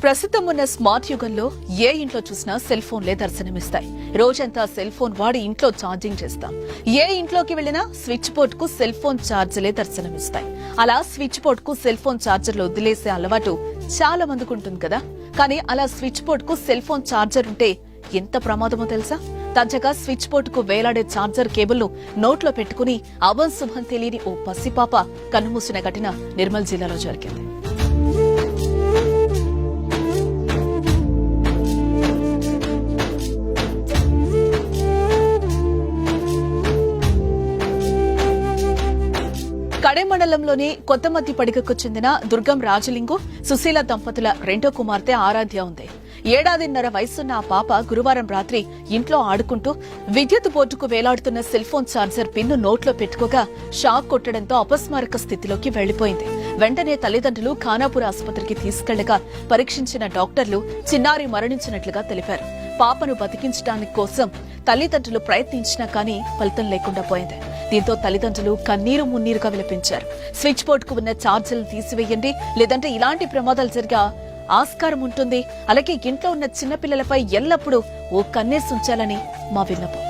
ప్రస్తుతం ఉన్న స్మార్ట్ యుగంలో ఏ ఇంట్లో చూసినా సెల్ ఫోన్లే దర్శనమిస్తాయి. రోజంతా సెల్ ఫోన్ వాడి ఇంట్లో ఛార్జింగ్ చేస్తాం. ఏ ఇంట్లోకి వెళ్లినా స్విచ్ బోర్డ్ కు సెల్ ఫోన్ ఛార్జర్లే దర్శనమిస్తాయి. అలా స్విచ్ బోర్డ్ కు సెల్ ఫోన్ ఛార్జర్లు వదిలేసే అలవాటు చాలా మందికి ఉంటుంది కదా. కానీ అలా స్విచ్ బోర్డ్ కు సెల్ ఫోన్ ఛార్జర్ ఉంటే ఎంత ప్రమాదమో తెలుసా? తాజాగా స్విచ్ బోర్డ్ కు వేలాడే ఛార్జర్ కేబుల్ ను నోట్లో పెట్టుకుని అభంశుభం తెలియని ఓ పసిపాప కన్నుమూసిన ఘటన నిర్మల్ జిల్లాలో జరిగింది. కడెం మండలంలోని కొత్తమద్ది పడిగకు చెందిన దుర్గం రాజలింగు, సుశీల దంపతుల రెండో కుమార్తె ఆరాధ్య ఉంది. 7.5 వయసున్న ఆ పాప గురువారం రాత్రి ఇంట్లో ఆడుకుంటూ విద్యుత్ బోర్డుకు వేలాడుతున్న సెల్ ఫోన్ ఛార్జర్ పిన్ను నోట్లో పెట్టుకోగా షాక్ కొట్టడంతో అపస్మారక స్థితిలోకి వెళ్లిపోయింది. వెంటనే తల్లిదండ్రులు ఖానాపూర్ ఆసుపత్రికి తీసుకెళ్లగా పరీక్షించిన డాక్టర్లు చిన్నారి మరణించినట్లుగా తెలిపారు. పాపను బతికించడానికి కోసం తల్లిదండ్రులు ప్రయత్నించినా కానీ ఫలితం లేకుండా పోయింది. దీంతో తల్లిదండ్రులు కన్నీరు మున్నీరుగా విలపించారు. స్విచ్ బోర్డ్ కు ఉన్న ఛార్జర్లు తీసివేయండి, లేదంటే ఇలాంటి ప్రమాదాలు జరిగే ఆస్కారం ఉంటుంది. అలాగే ఇంట్లో ఉన్న చిన్నపిల్లలపై ఎల్లప్పుడూ ఓ కన్నేసి ఉంచాలని మా విన్నపం.